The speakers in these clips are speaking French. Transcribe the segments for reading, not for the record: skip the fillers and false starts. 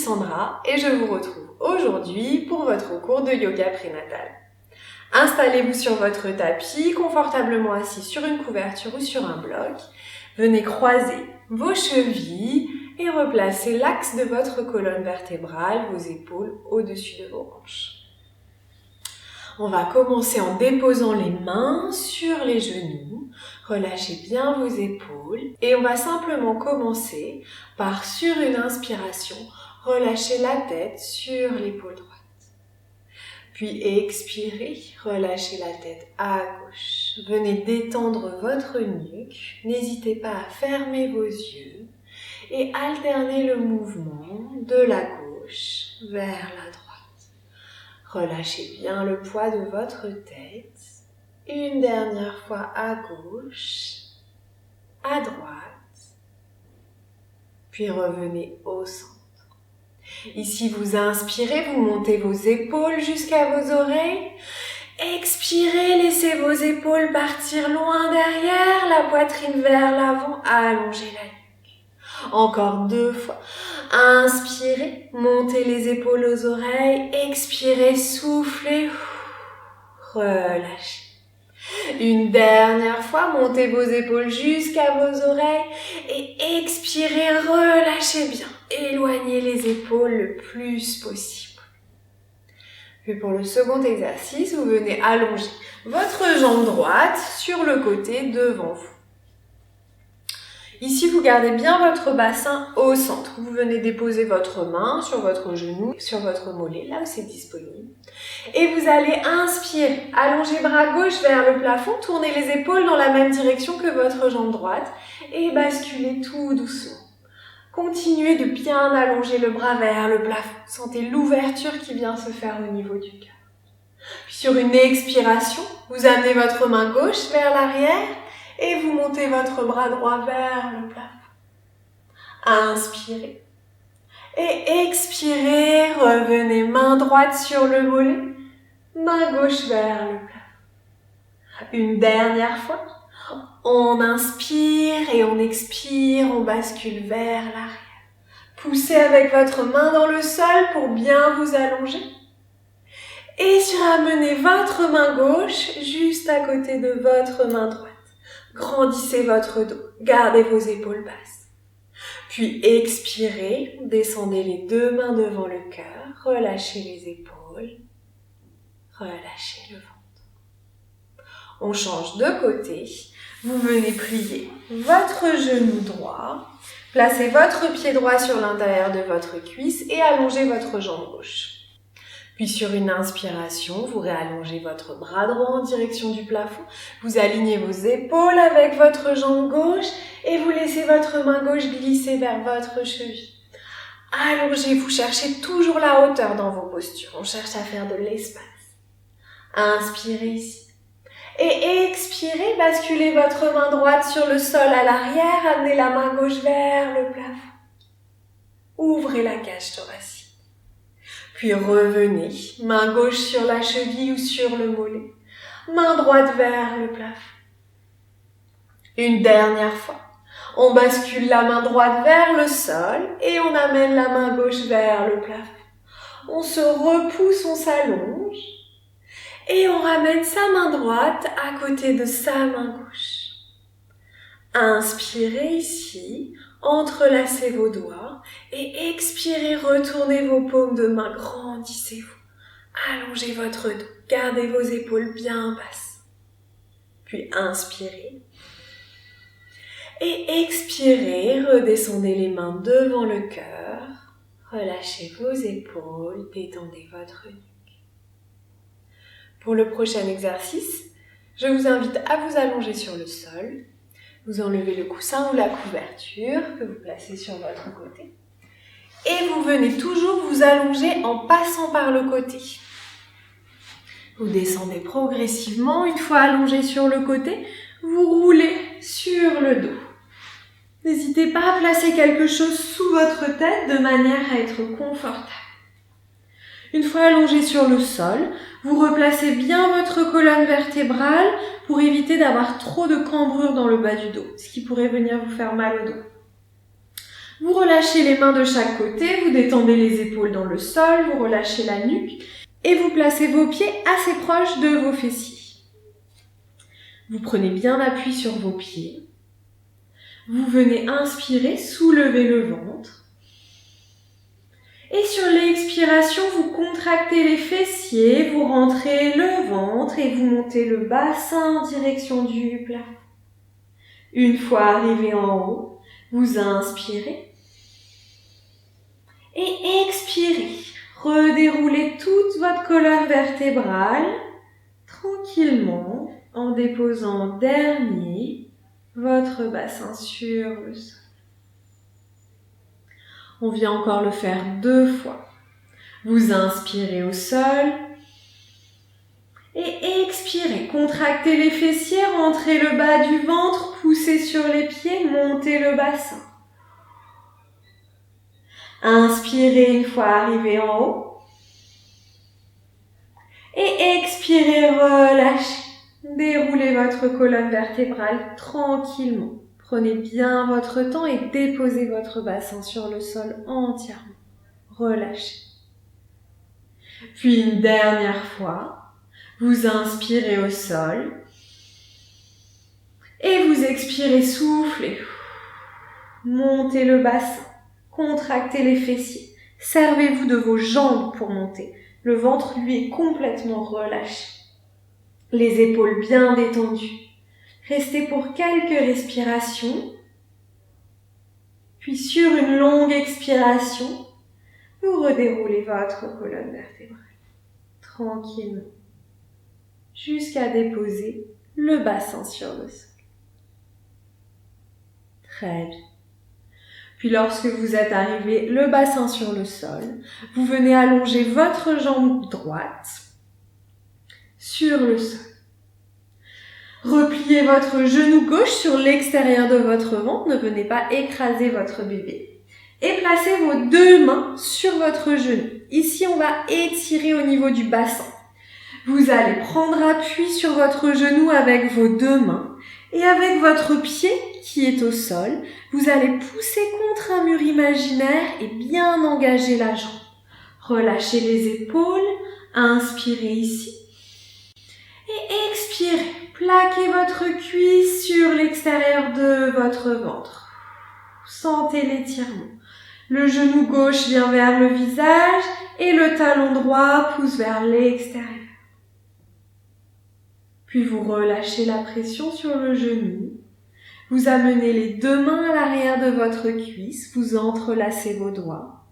Sandra et je vous retrouve aujourd'hui pour votre cours de yoga prénatal. Installez-vous sur votre tapis, confortablement assis sur une couverture ou sur un bloc. Venez croiser vos chevilles et replacez l'axe de votre colonne vertébrale, vos épaules au-dessus de vos hanches. On va commencer en déposant les mains sur les genoux. Relâchez bien vos épaules et on va simplement commencer par, sur une inspiration, relâcher la tête sur l'épaule droite. Puis expirez, relâchez la tête à gauche. Venez détendre votre nuque. N'hésitez pas à fermer vos yeux et alterner le mouvement de la gauche vers la droite. Relâchez bien le poids de votre tête. Une dernière fois à gauche, à droite, puis revenez au centre. Ici, vous inspirez, vous montez vos épaules jusqu'à vos oreilles. Expirez, laissez vos épaules partir loin derrière, la poitrine vers l'avant, allongez la nuque. Encore 2 fois. Inspirez, montez les épaules aux oreilles. Expirez, soufflez, relâchez. Une dernière fois, montez vos épaules jusqu'à vos oreilles et expirez, relâchez bien. Éloignez les épaules le plus possible. Puis pour le second exercice, vous venez allonger votre jambe droite sur le côté devant vous. Ici, vous gardez bien votre bassin au centre. Vous venez déposer votre main sur votre genou, sur votre mollet, là où c'est disponible. Et vous allez inspirer, allonger bras gauche vers le plafond, tournez les épaules dans la même direction que votre jambe droite et basculez tout doucement. Continuez de bien allonger le bras vers le plafond. Sentez l'ouverture qui vient se faire au niveau du cœur. Puis sur une expiration, vous amenez votre main gauche vers l'arrière et vous montez votre bras droit vers le plafond. Inspirez. Et expirez, revenez main droite sur le mollet, main gauche vers le plafond. Une dernière fois, on inspire et on expire, on bascule vers l'arrière. Poussez avec votre main dans le sol pour bien vous allonger. Et ramenez votre main gauche juste à côté de votre main droite. Grandissez votre dos, gardez vos épaules basses. Puis expirez, descendez les 2 mains devant le cœur, relâchez les épaules, relâchez le ventre. On change de côté, vous venez plier votre genou droit, placez votre pied droit sur l'intérieur de votre cuisse et allongez votre jambe gauche. Puis sur une inspiration, vous réallongez votre bras droit en direction du plafond, vous alignez vos épaules avec votre jambe gauche et vous laissez votre main gauche glisser vers votre cheville. Allongez-vous, cherchez toujours la hauteur dans vos postures, on cherche à faire de l'espace. Inspirez ici. Et expirez, basculez votre main droite sur le sol à l'arrière, amenez la main gauche vers le plafond. Ouvrez la cage thoracique. Puis revenez, main gauche sur la cheville ou sur le mollet, main droite vers le plafond. Une dernière fois, on bascule la main droite vers le sol et on amène la main gauche vers le plafond. On se repousse, on s'allonge et on ramène sa main droite à côté de sa main gauche. Inspirez ici, entrelacez vos doigts et expirez, retournez vos paumes de main, grandissez-vous. Allongez votre dos, gardez vos épaules bien basses. Puis inspirez. Et expirez, redescendez les mains devant le cœur. Relâchez vos épaules, détendez votre nuque. Pour le prochain exercice, je vous invite à vous allonger sur le sol. Vous enlevez le coussin ou la couverture que vous placez sur votre côté. Et vous venez toujours vous allonger en passant par le côté. Vous descendez progressivement. Une fois allongé sur le côté, vous roulez sur le dos. N'hésitez pas à placer quelque chose sous votre tête de manière à être confortable. Une fois allongé sur le sol, vous replacez bien votre colonne vertébrale pour éviter d'avoir trop de cambrure dans le bas du dos, ce qui pourrait venir vous faire mal au dos. Vous relâchez les mains de chaque côté, vous détendez les épaules dans le sol, vous relâchez la nuque et vous placez vos pieds assez proches de vos fessiers. Vous prenez bien appui sur vos pieds. Vous venez inspirer, soulever le ventre. Et sur l'expiration, vous contractez les fessiers, vous rentrez le ventre et vous montez le bassin en direction du plafond. Une fois arrivé en haut, vous inspirez et expirez. Redéroulez toute votre colonne vertébrale tranquillement en déposant en dernier votre bassin sur le sol. On vient encore le faire 2 fois. Vous inspirez au sol et expirez. Contractez les fessiers, rentrez le bas du ventre, poussez sur les pieds, montez le bassin. Inspirez une fois arrivé en haut. Et expirez, relâchez. Déroulez votre colonne vertébrale tranquillement. Prenez bien votre temps et déposez votre bassin sur le sol entièrement. Relâchez. Puis une dernière fois, vous inspirez au sol et vous expirez, soufflez. Montez le bassin, contractez les fessiers. Servez-vous de vos jambes pour monter. Le ventre, lui, est complètement relâché. Les épaules bien détendues. Restez pour quelques respirations. Puis sur une longue expiration, vous redéroulez votre colonne vertébrale. Tranquillement. Jusqu'à déposer le bassin sur le sol. Très bien. Puis lorsque vous êtes arrivé le bassin sur le sol, vous venez allonger votre jambe droite sur le sol. Repliez votre genou gauche sur l'extérieur de votre ventre, ne venez pas écraser votre bébé. Et placez vos 2 mains sur votre genou. Ici, on va étirer au niveau du bassin. Vous allez prendre appui sur votre genou avec vos 2 mains et avec votre pied qui est au sol, vous allez pousser contre un mur imaginaire et bien engager la jambe. Relâchez les épaules, inspirez ici et expirez. Plaquez votre cuisse sur l'extérieur de votre ventre. Sentez l'étirement. Le genou gauche vient vers le visage et le talon droit pousse vers l'extérieur. Puis vous relâchez la pression sur le genou. Vous amenez les 2 mains à l'arrière de votre cuisse, vous entrelacez vos doigts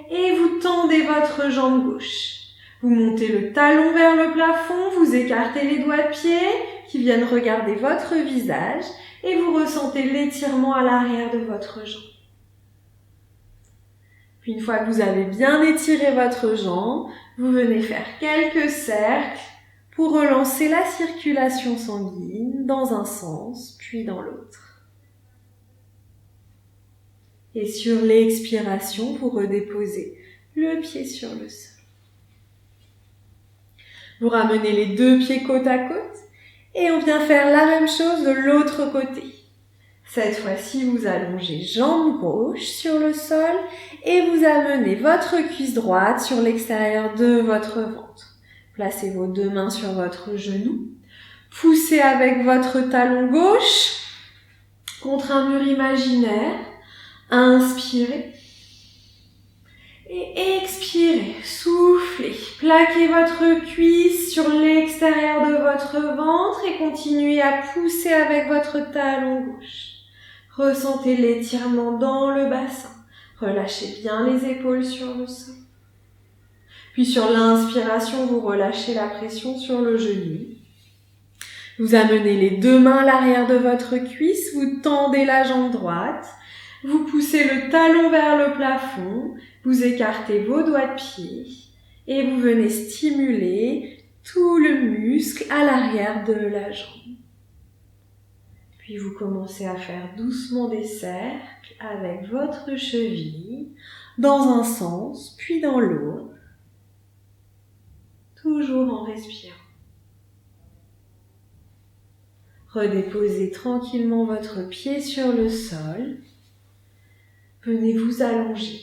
et vous tendez votre jambe gauche. Vous montez le talon vers le plafond, vous écartez les doigts de pied qui viennent regarder votre visage et vous ressentez l'étirement à l'arrière de votre jambe. Puis une fois que vous avez bien étiré votre jambe, vous venez faire quelques cercles pour relancer la circulation sanguine dans un sens puis dans l'autre. Et sur l'expiration, vous redéposez le pied sur le sol. Vous ramenez les 2 pieds côte à côte et on vient faire la même chose de l'autre côté. Cette fois-ci, vous allongez jambe gauche sur le sol et vous amenez votre cuisse droite sur l'extérieur de votre ventre. Placez vos 2 mains sur votre genou. Poussez avec votre talon gauche contre un mur imaginaire. Inspirez. Et expirez, soufflez, plaquez votre cuisse sur l'extérieur de votre ventre et continuez à pousser avec votre talon gauche. Ressentez l'étirement dans le bassin, relâchez bien les épaules sur le sol. Puis sur l'inspiration, vous relâchez la pression sur le genou. Vous amenez les 2 mains à l'arrière de votre cuisse, vous tendez la jambe droite. Vous poussez le talon vers le plafond, vous écartez vos doigts de pied et vous venez stimuler tout le muscle à l'arrière de la jambe. Puis vous commencez à faire doucement des cercles avec votre cheville dans un sens puis dans l'autre, toujours en respirant. Redéposez tranquillement votre pied sur le sol. Venez vous allonger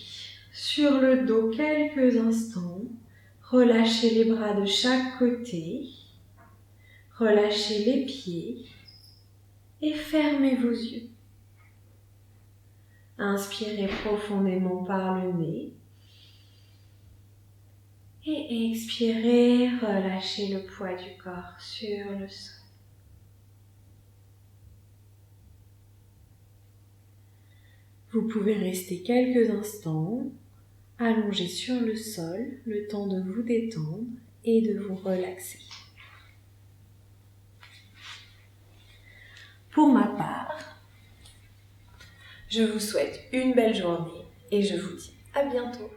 sur le dos quelques instants. Relâchez les bras de chaque côté. Relâchez les pieds et fermez vos yeux. Inspirez profondément par le nez. Et expirez, relâchez le poids du corps sur le sol. Vous pouvez rester quelques instants allongé sur le sol, le temps de vous détendre et de vous relaxer. Pour ma part, je vous souhaite une belle journée et je vous dis à bientôt.